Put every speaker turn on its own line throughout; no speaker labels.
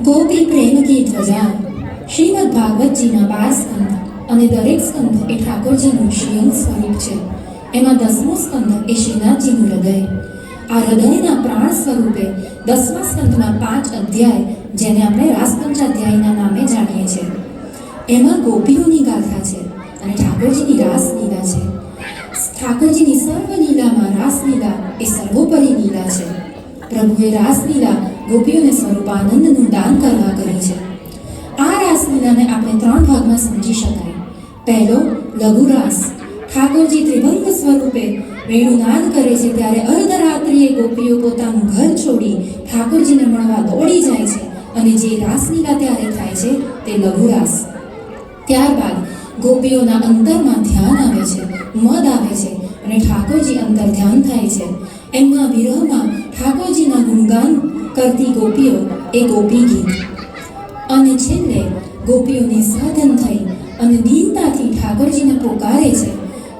ગોપી પ્રેમ કી ધ્વજા. શ્રીમદ ભાગવતજીના 12 સ્કંદ અને દરેક સ્કંદ એ ઠાકોરજીનું શ્રીઅંગ સ્વરૂપ છે. એમાં 10મો સ્કંદ એ શ્રીનાથજીનું હૃદય. આ હૃદયના પ્રાણ સ્વરૂપે 10મા સ્કંદમાં 5 અધ્યાય, જેને આપણે રાસપંચાધ્યાયના નામે જાણીએ છીએ, એમાં ગોપીઓની ગાથા છે અને ઠાકોરજીની રાસલીલા છે. ઠાકોરજીની સર્વ લીલામાં રાસલીલા એ સર્વોપરી લીલા છે. પ્રભુએ રાસલીલા ગોપીઓને સ્વરૂપાનંદનું દાન કરવા કરી છે. આ રાસલીલાને આપણે 3 ભાગમાં સમજી શકાય. પહેલો, લઘુરાસ. ઠાકોરજી ત્રિભંગ સ્વરૂપે વેણુનાદ કરે છે ત્યારે અર્ધરાત્રિએ ગોપીઓ પોતાનું ઘર છોડી ઠાકોરજીને મળવા દોડી જાય છે અને જે રાસલીલા ત્યારે થાય છે તે લઘુરાસ. ત્યારબાદ ગોપીઓના અંતરમાં ધ્યાન આવે છે, મદ આવે છે અને ઠાકોરજી અંતર ધ્યાન થાય છે. એમના વિરહમાં ઠાકોરજીના ગુણગાન કરતી ગોપીઓ એ ગોપી ગીત. અને છેલ્લે ગોપીઓની સાધન થઈ અને દીનતાથી ઠાકોરજીને પોકારે છે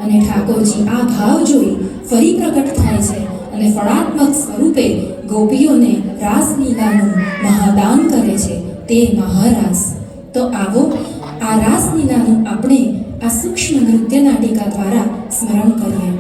અને ઠાકોરજી આ ભાવ જોઈ ફરી પ્રગટ થાય છે અને ફળાત્મક સ્વરૂપે ગોપીઓને રાસલીલાનું મહાદાન કરે છે, તે મહારાસ. તો આવો આ રાસલીલાનું આપણે આ સૂક્ષ્મ નૃત્ય નાટિકા દ્વારા સ્મરણ કરીએ.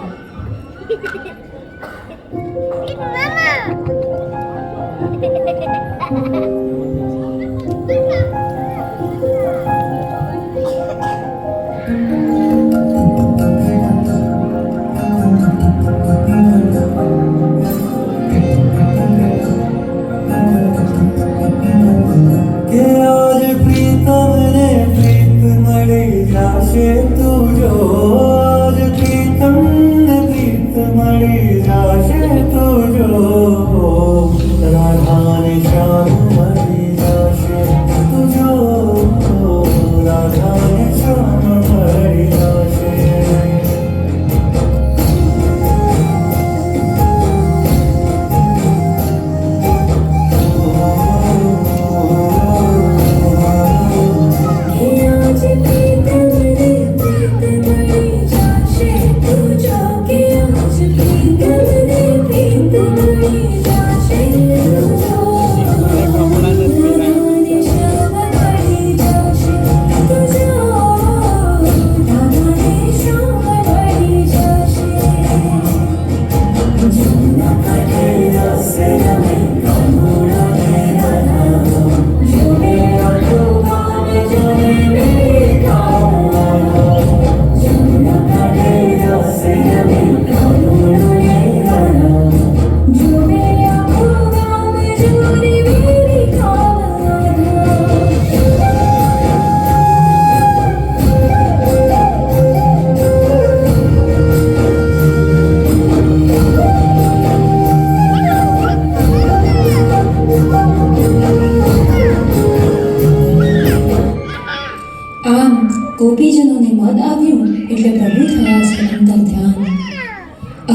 ગોપીજનોને મદ આવ્યું એટલે પ્રભુ થયા છે અંતર ધ્યાન.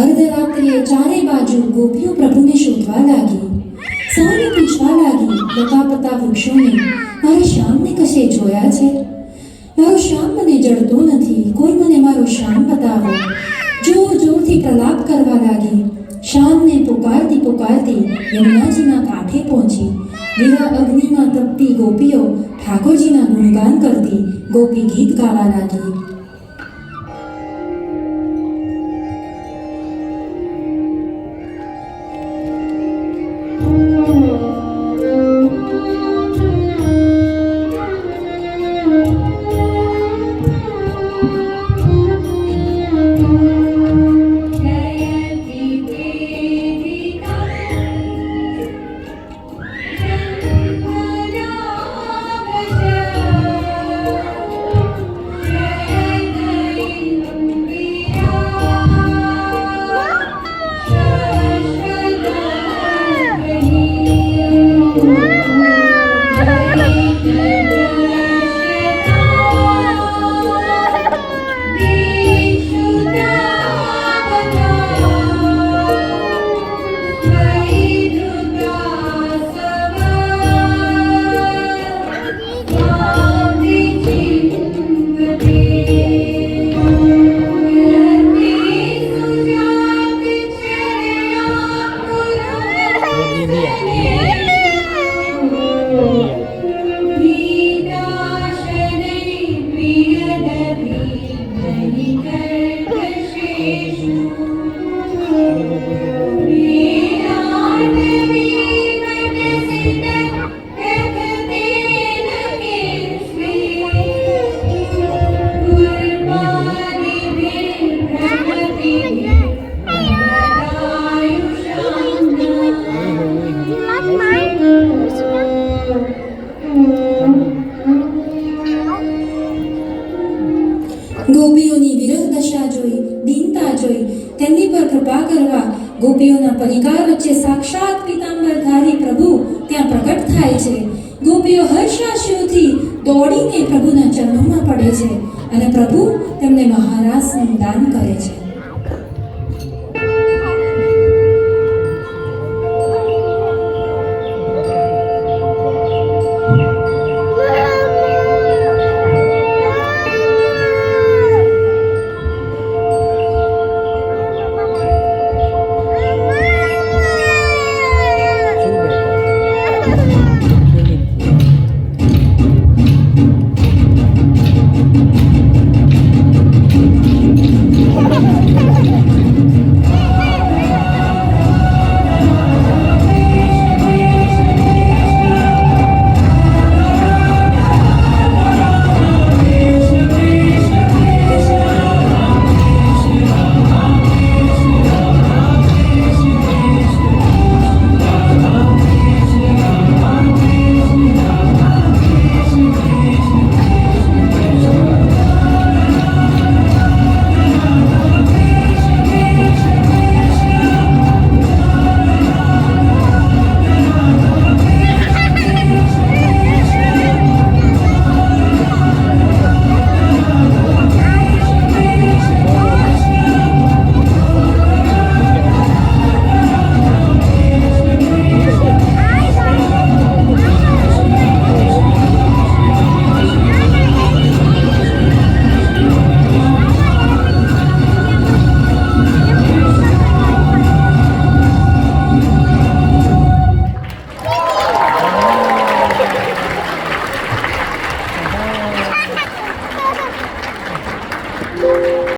અર્ધરાત્રિએ ચારે બાજુ ગોપીઓ પ્રભુને શોધવા લાગી. સૌને પૂછવા લાગી લતાપતા વૃક્ષોને, મારા શ્યામને કશે જોયા છે? મારો શ્યામ મને જડતો નથી, કોઈ મને મારો શ્યામ બતાવો. જોર જોરથી પ્રલાપ કરવા લાગી. શ્યામને પુકારતી પુકારતી યમુનાજીના કાંઠે પહોંચી. વિરહ અગ્નિમાં તપતી ગોપીઓ ઠાકોરજીના ગુણગાન કરતી ગોપી ગીત ગાવા લાગી.
Yeah.
ગોપીઓના પરિકાર વચ્ચે સાક્ષાત પીતાંબરધારી પ્રભુ ત્યાં પ્રગટ થાય છે. ગોપીઓ હર્ષાશ્રુથી દોડીને પ્રભુના ચરણોમાં પડે છે અને પ્રભુ તેમને મહારાસનું દાન કરે છે.